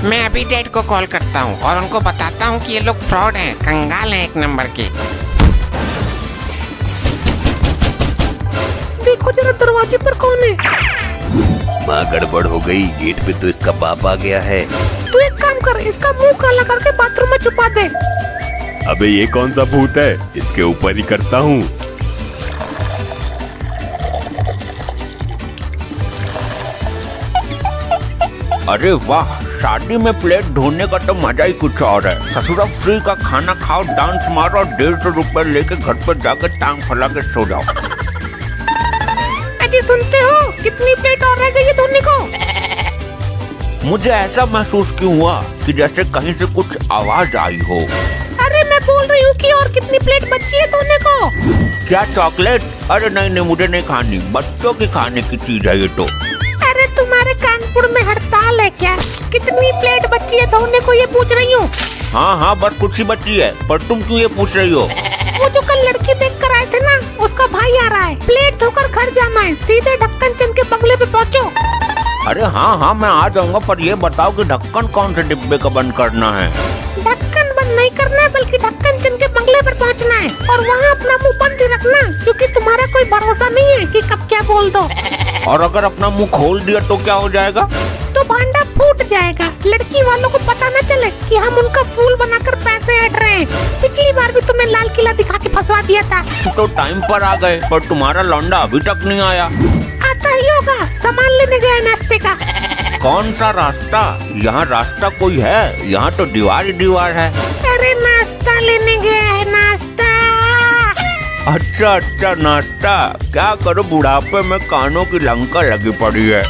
मैं अभी डैड को कॉल करता हूँ और उनको बताता हूँ कि ये लोग फ्रॉड हैं, कंगाल हैं एक नंबर के। देखो जरा दरवाजे पर कौन है। माँ गड़बड़ हो गई, गेट पे तो इसका बाप आ गया है। तू एक काम कर, इसका मुंह काला करके बाथरूम में छुपा दे। अबे ये कौन सा भूत है, इसके ऊपर ही करता हूँ। अरे वाह, शादी में प्लेट ढूंढने का तो मजा ही कुछ और है। ससुरा फ्री का खाना खाओ, डांस मारो और 150 रुपए लेके घर पर जाकर टांग फैला के सो जाओ। अजी सुनते हो, कितनी प्लेट और रह गई है धोने को। मुझे ऐसा महसूस क्यों हुआ कि जैसे कहीं से कुछ आवाज आई हो। अरे मैं बोल रही हूँ कि और कितनी प्लेट बची है धोने को। क्या चॉकलेट? अरे नहीं, मुझे नहीं खानी, बच्चों की खाने की चीज है ये तो। अरे तुम्हारे कानपुर में हड़ताल है क्या? कितनी प्लेट बची है धोने को ये पूछ रही हूँ। हाँ, बस कुछ ही बची है, पर तुम क्यों ये पूछ रही हो? वो जो कल लड़की देख कर आए थे ना, उसका भाई आ रहा है। प्लेट धोकर घर जाना है, सीधे ढक्कन चंद के बंगले पे पहुँचो। अरे हाँ, मैं आ जाऊंगा, पर ये बताओ कि ढक्कन कौन से डिब्बे का बंद करना है? ढक्कन बंद नहीं करना है, बल्कि ढक्कन चंद के बंगले पर पहुंचना है और वहाँ अपना मुंह बंद ही रखना, क्योंकि तुम्हारा कोई भरोसा नहीं है कि कब क्या बोल दो। और अगर अपना मुंह खोल दिया तो क्या हो जाएगा? तो भांडा फूट जाएगा। लड़की वालों को पता न चले कि हम उनका फूल बनाकर पैसे ऐंठ रहे हैं। पिछली बार भी तुम्हें लाल किला दिखा के फंसवा दिया था। तो टाइम पर आ गए, पर तुम्हारा लौंडा अभी तक नहीं आया। आता ही होगा, सामान लेने गया नाश्ते का। कौन सा रास्ता? यहाँ रास्ता कोई है? यहाँ तो दीवार ही दीवार है। अरे नाश्ता लेने गया है, नाश्ता। अच्छा, नाश्ता। क्या करो, बुढ़ापे में कानों की लंका लगी पड़ी है।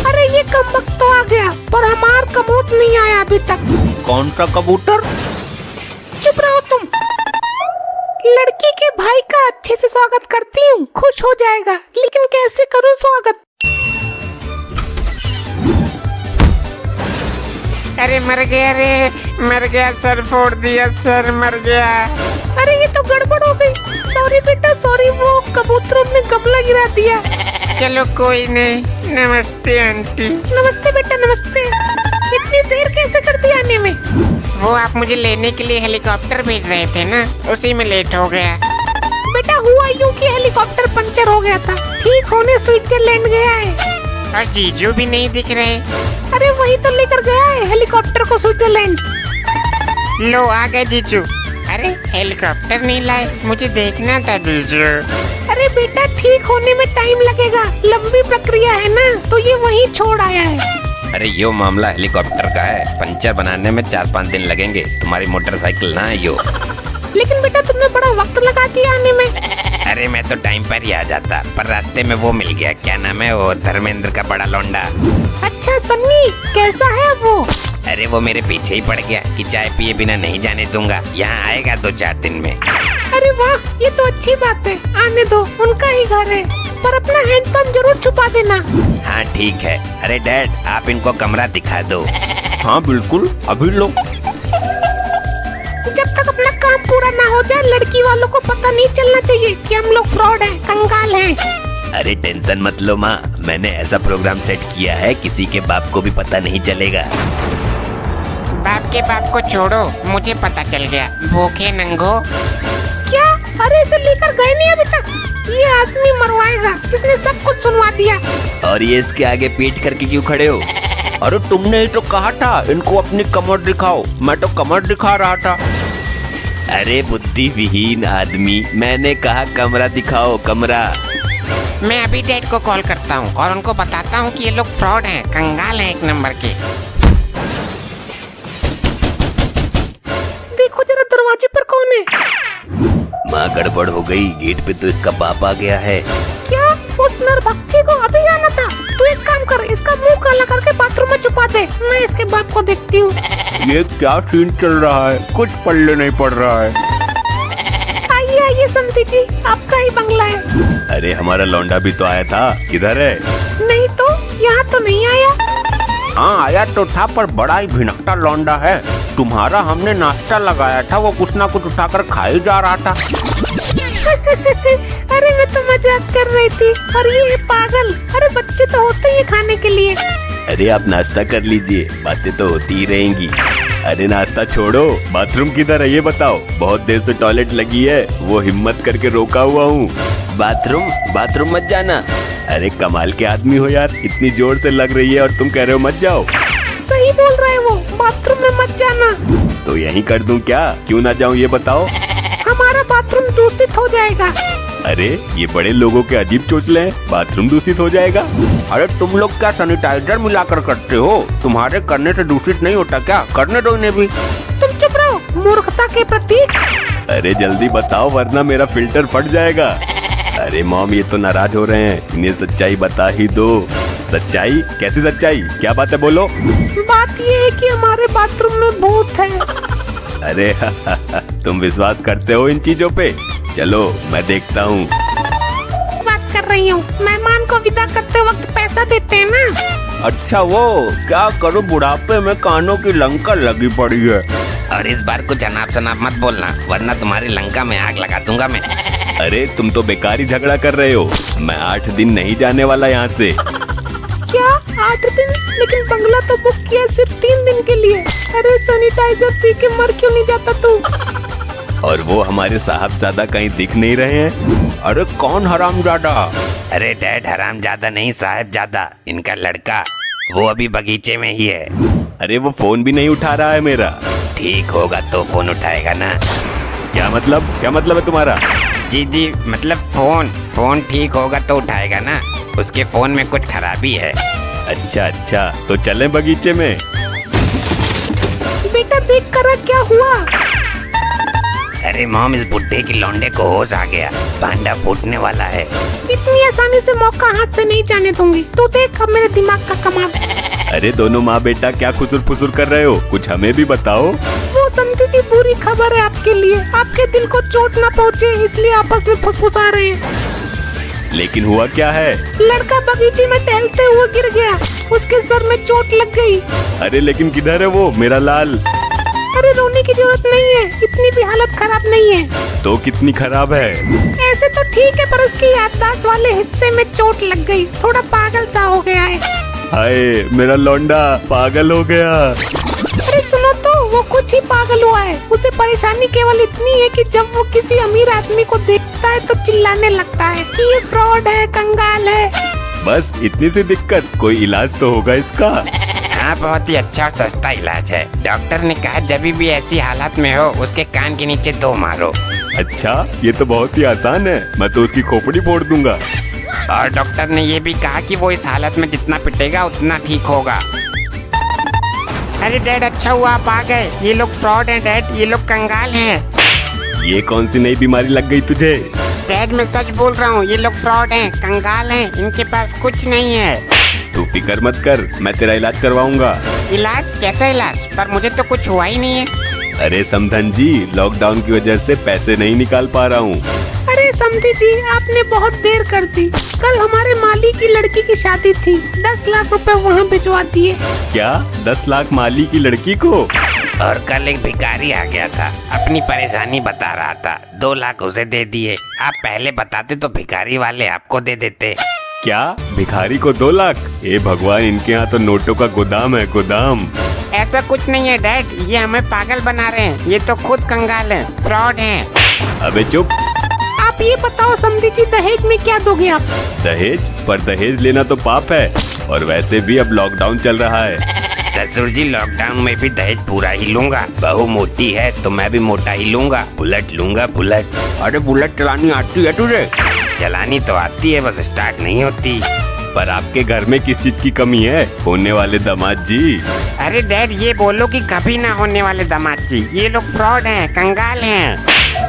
अरे ये कमबख्त तो आ गया, पर हमार कबूत नहीं आया अभी तक। कौन सा कबूतर? चुप रहो तुम। लड़की के भाई का अच्छे से स्वागत करती हूँ, खुश हो जाएगा, लेकिन कैसे करूँ स्वागत? अरे मर गया रे, मर गया, सर फोड़ दिया, सर मर गया। अरे ये तो गड़बड़ हो गई। सॉरी बेटा सॉरी, वो कबूतरों ने गमला गिरा दिया। चलो कोई नहीं। नमस्ते आंटी। नमस्ते बेटा नमस्ते। इतनी देर कैसे कर दी आने में? वो आप मुझे लेने के लिए हेलीकॉप्टर भेज रहे थे ना, उसी में लेट हो गया। बेटा हुआ यूं कि हेलीकॉप्टर पंचर हो गया था, ठीक होने स्विट्जरलैंड गया है। और जीजू भी नहीं दिख रहे। अरे वही तो लेकर गया है हेलीकॉप्टर को स्विट्जरलैंड। लो आ गए जीजू। अरे हेलीकॉप्टर नहीं लाए, मुझे देखना था जीजू। अरे बेटा ठीक होने में टाइम लगेगा, लंबी प्रक्रिया है ना, तो ये वहीं छोड़ आया है। अरे यो मामला हेलीकॉप्टर का है, पंचर बनाने में 4-5 दिन लगेंगे। तुम्हारी मोटरसाइकिल ना है यो। लेकिन बेटा तुमने बड़ा वक्त लगा दिया आने में। अरे मैं तो टाइम पर ही आ जाता, पर रास्ते में वो मिल गया, क्या नाम है वो, धर्मेंद्र का बड़ा लौंडा। अच्छा सन्नी, कैसा है वो? अरे वो मेरे पीछे ही पड़ गया कि चाय पिए बिना नहीं जाने दूंगा, यहाँ आएगा 2-4 दिन में। अरे वाह, ये तो अच्छी बात है, आने दो, उनका ही घर है, पर अपना हैंडपंप जरूर छुपा देना। हाँ ठीक है। अरे डैड, आप इनको कमरा दिखा दो। हाँ बिल्कुल, अभी लो। जब तक अपना काम पूरा ना हो जाए, लड़की वालों को पता नहीं चलना चाहिए कि हम लोग फ्रॉड हैं, कंगाल हैं। अरे टेंशन मत लो माँ, मैंने ऐसा प्रोग्राम सेट किया है, किसी के बाप को भी पता नहीं चलेगा। बाप के बाप को छोड़ो, मुझे पता चल गया, भूखे नंगो। क्या? अरे इसे लेकर गए नहीं अभी तक? ये आदमी मरवाएगा, इसने सब कुछ सुनवा दिया। और ये इसके आगे पीठ करके क्यों खड़े हो? अरे तुमने ही तो कहा था इनको अपनी कमर दिखाओ, मैं तो कमर दिखा रहा था। अरे बुद्धि विहीन आदमी, मैंने कहा कमरा दिखाओ, कमरा। मैं अभी डैड को कॉल करता हूँ और उनको बताता हूँ कि ये लोग फ्रॉड हैं, कंगाल हैं एक नंबर के। देखो जरा दरवाजे पर कौन है। माँ गड़बड़ हो गई, गेट पे तो इसका बाप आ गया है। क्या? उस नरभक्षी को अभी आना था? तू एक काम कर, इसका मुंह काला करके बाथरूम में छुपा दे, मैं इसके बाप को देखती हूँ। ये क्या सीन चल रहा है, कुछ पल्ले नहीं पड़ रहा है। आइए आइए समधी जी, आपका ही बंगला है। अरे हमारा लौंडा भी तो आया था, किधर है? नहीं तो, यहाँ तो नहीं आया। हाँ आया तो था, पर बड़ा ही भिनकता लौंडा है। तुम्हारा हमने नाश्ता लगाया था, वो कुछ ना कुछ उठाकर खाए जा रहा था। अरे मैं तो मजाक कर रही थी, और ये है पागल। अरे बच्चे तो होते ही खाने के लिए। अरे आप नाश्ता कर लीजिए, बातें तो होती ही रहेंगी। अरे नाश्ता छोड़ो, बाथरूम किधर है ये बताओ। बहुत देर से टॉयलेट लगी है, वो हिम्मत करके रोका हुआ हूँ। बाथरूम मत जाना। अरे कमाल के आदमी हो यार, इतनी जोर से लग रही है और तुम कह रहे हो मत जाओ। सही बोल रहे हैं वो, बाथरूम में मत जाना। तो यहीं कर दूं क्या? क्यों ना जाऊं ये बताओ। हमारा बाथरूम दूषित हो जाएगा। अरे ये बड़े लोगों के अजीब चोचले हैं, बाथरूम दूषित हो जाएगा। अरे तुम लोग क्या सैनिटाइजर मिलाकर करते हो? तुम्हारे करने से दूषित नहीं होता क्या? करने दो इन्हें भी। तुम चुप रहो, मूर्खता के प्रतीक। अरे जल्दी बताओ वरना मेरा फिल्टर फट जाएगा। अरे मॉम ये तो नाराज हो रहे हैं, इन्हें सच्चाई बता ही दो। सच्चाई? कैसी सच्चाई? क्या बात है बोलो। बात ये है कि हमारे बाथरूम में भूत है। अरे तुम विश्वास करते हो इन चीजों पे? चलो मैं देखता हूँ। बात कर रही हूँ, मेहमान को विदा करते वक्त पैसा देते हैं ना। अच्छा वो क्या करो, बुढ़ापे में कानों की लंका लगी पड़ी है। और इस बार कुछ अनाप शनाप मत बोलना, वरना तुम्हारी लंका में आग लगा दूंगा मैं। अरे तुम तो बेकार ही झगड़ा कर रहे हो। मैं 8 दिन नहीं जाने वाला यहाँ से। क्या 8 दिन? लेकिन बंगला तो बुक किया है सिर्फ 3 दिन के लिए। अरे सैनिटाइजर पी के मर क्यों नहीं जाता तू? और वो हमारे साहबजादा कहीं दिख नहीं रहे हैं। अरे कौन हरामजादा? अरे डैड हरामजादा नहीं, साहबजादा, इनका लड़का। वो अभी बगीचे में ही है। अरे वो फोन भी नहीं उठा रहा है मेरा। ठीक होगा तो फोन उठाएगा ना। क्या मतलब है तुम्हारा? जी मतलब फोन ठीक होगा तो उठाएगा ना। उसके फोन में कुछ खराबी है। अच्छा तो चलें बगीचे में। बेटा देख कर क्या हुआ? अरे मॉम, इस बुड्ढे की लौंडे को होश आ गया, भांडा फूटने वाला है। इतनी आसानी से मौका हाथ से नहीं जाने दूंगी। तू देख अब मेरे दिमाग का कमाल। अरे दोनों माँ बेटा क्या खुसुर फुसुर कर रहे हो? कुछ हमें भी बताओ। वो समझी जी, बुरी खबर है आपके लिए। आपके दिल को चोट ना पहुँचे इसलिए आपस में फुसफुसा रहे हैं। लेकिन हुआ क्या है? लड़का बगीचे में टहलते हुए गिर गया, उसके सर में चोट लग गई। अरे लेकिन किधर है वो मेरा लाल? अरे रोने की जरूरत नहीं है, इतनी भी हालत खराब नहीं है। तो कितनी खराब है? ऐसे तो ठीक है, पर उसकी याददाश्त वाले हिस्से में चोट लग गई, थोड़ा पागल सा हो गया है। हाय मेरा लौंडा पागल हो गया। अरे सुनो तो, वो कुछ ही पागल हुआ है। उसे परेशानी केवल इतनी है कि जब वो किसी अमीर आदमी को देखता है तो चिल्लाने लगता है कि ये फ्रॉड है, कंगाल है। बस इतनी सी दिक्कत? कोई इलाज तो होगा इसका? हाँ, बहुत ही अच्छा और सस्ता इलाज है। डॉक्टर ने कहा जब भी ऐसी हालत में हो उसके कान के नीचे 2 मारो। अच्छा ये तो बहुत ही आसान है, मैं तो उसकी खोपड़ी फोड़ दूंगा। और डॉक्टर ने ये भी कहा कि वो इस हालत में जितना पिटेगा उतना ठीक होगा। अरे डैड अच्छा हुआ आप आ गए। ये लोग फ्रॉड हैं डैड, ये लोग कंगाल हैं। ये कौन सी नई बीमारी लग गई तुझे? डैड मैं सच बोल रहा हूँ, ये लोग फ्रॉड हैं, कंगाल हैं, इनके पास कुछ नहीं है। तू फिक्र मत कर, मैं तेरा इलाज करवाऊंगा। इलाज? कैसा इलाज? पर मुझे तो कुछ हुआ ही नहीं है। अरे समधन जी, लॉकडाउन की वजह से पैसे नहीं निकाल पा रहा हूँ। अरे समधी जी, आपने बहुत देर कर दी। कल हमारे माली की लड़की की शादी थी, 10 लाख रुपए वहाँ भिजवा दिए। क्या 10 लाख माली की लड़की को? और कल एक भिखारी आ गया था, अपनी परेशानी बता रहा था, 2 लाख उसे दे दिए। आप पहले बताते तो भिखारी वाले आपको दे देते। क्या भिखारी को 2 लाख? ए भगवान, इनके यहाँ तो नोटों का गोदाम है, गोदाम। ऐसा कुछ नहीं है डैड, ये हमें पागल बना रहे हैं। ये तो खुद कंगाल हैं, फ्रॉड हैं। अबे चुप। आप ये बताओ समधी जी, दहेज में क्या दोगे आप? दहेज? पर दहेज लेना तो पाप है, और वैसे भी अब लॉकडाउन चल रहा है। ससुर जी, लॉकडाउन में भी दहेज पूरा ही लूंगा। बहू मोटी है तो मैं भी मोटा ही लूंगा। बुलेट लूंगा, बुलेट। अरे बुलेट चलानी आती है तुझे? चलानी तो आती है, बस स्टार्ट नहीं होती। पर आपके घर में किस चीज की कमी है, होने वाले दामाद जी? अरे डैड ये बोलो कि कभी ना होने वाले दामाद जी, ये लोग फ्रॉड हैं, कंगाल हैं।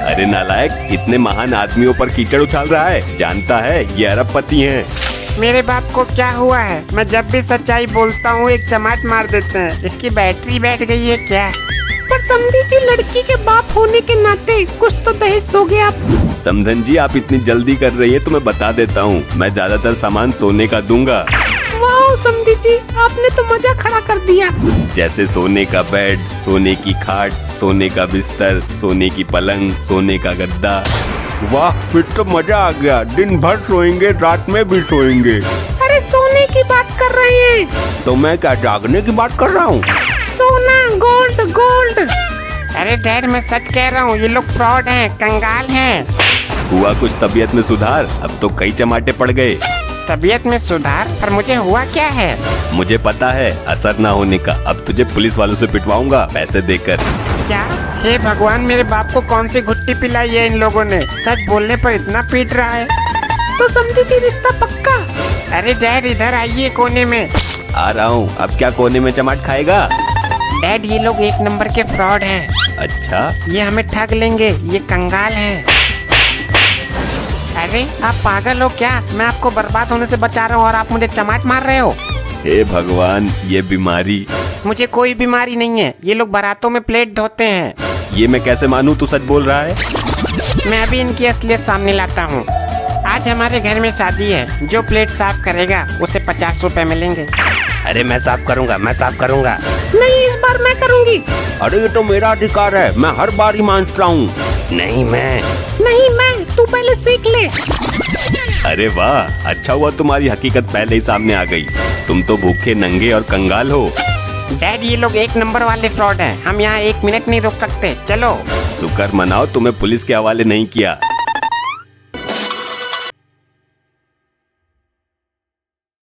अरे नालायक, इतने महान आदमियों पर कीचड़ उछाल रहा है, जानता है ये अरबपति हैं। मेरे बाप को क्या हुआ है? मैं जब भी सच्चाई बोलता हूँ एक चमाट मार देते हैं। इसकी बैटरी बैठ गई है क्या? पर समधी जी, लड़की के बाप होने के नाते कुछ तो दहेज दोगे आप। समधन जी, आप इतनी जल्दी कर रही है तो मैं बता देता हूँ, मैं ज्यादातर सामान सोने का दूंगा। वाह समधी जी, आपने तो मजा खड़ा कर दिया। जैसे सोने का बेड, सोने की खाट, सोने का बिस्तर, सोने की पलंग, सोने का गद्दा। वाह, फिर तो मजा आ गया। दिन भर सोएंगे, रात में भी सोएंगे। अरे सोने की बात कर रहे हैं। तो मैं क्या जागने की बात कर रहा हूँ? सोना, गोल्ड गोल्ड। अरे डैड मैं सच कह रहा हूँ, ये लोग फ्रॉड हैं, कंगाल हैं। हुआ कुछ तबीयत में सुधार? अब तो कई चमाटे पड़ गए। तबीयत में सुधार? पर मुझे हुआ क्या है? मुझे पता है असर ना होने का। अब तुझे पुलिस वालों से पिटवाऊंगा पैसे देकर। क्या? हे भगवान, मेरे बाप को कौन सी घुट्टी पिलाई है इन लोगों ने? सच बोलने पर इतना पीट रहा है। तो समझी थी रिश्ता पक्का। अरे डैड इधर आइए कोने में। आ रहा हूँ। अब क्या कोने में चमाट खाएगा? डैड ये लोग एक नंबर के फ्रॉड हैं। अच्छा, ये हमें ठग लेंगे, ये कंगाल हैं। अरे आप पागल हो क्या? मैं आपको बर्बाद होने से बचा रहा हूँ और आप मुझे चमाट मार रहे हो। हे भगवान, ये बीमारी। मुझे कोई बीमारी नहीं है, ये लोग बारातों में प्लेट धोते हैं। ये मैं कैसे मानूं तू सच बोल रहा है? मैं अभी इनकी असलियत सामने लाता हूँ। आज हमारे घर में शादी है, जो प्लेट साफ करेगा उसे 50 रुपए मिलेंगे। अरे मैं साफ करूंगा, मैं साफ करूंगा। नहीं, इस बार मैं करूंगी। अरे ये तो मेरा अधिकार है, मैं हर बार ही मानता हूँ। नहीं मैं। नहीं मैं, तू पहले सीख ले। अरे वाह, अच्छा हुआ तुम्हारी हकीकत पहले ही सामने आ गई। तुम तो भूखे, नंगे और कंगाल हो। डैड ये लोग एक नंबर वाले फ्रॉड हैं, हम यहाँ 1 मिनट नहीं रुक सकते। चलो। शुक्र मनाओ तुम्हें पुलिस के हवाले नहीं किया।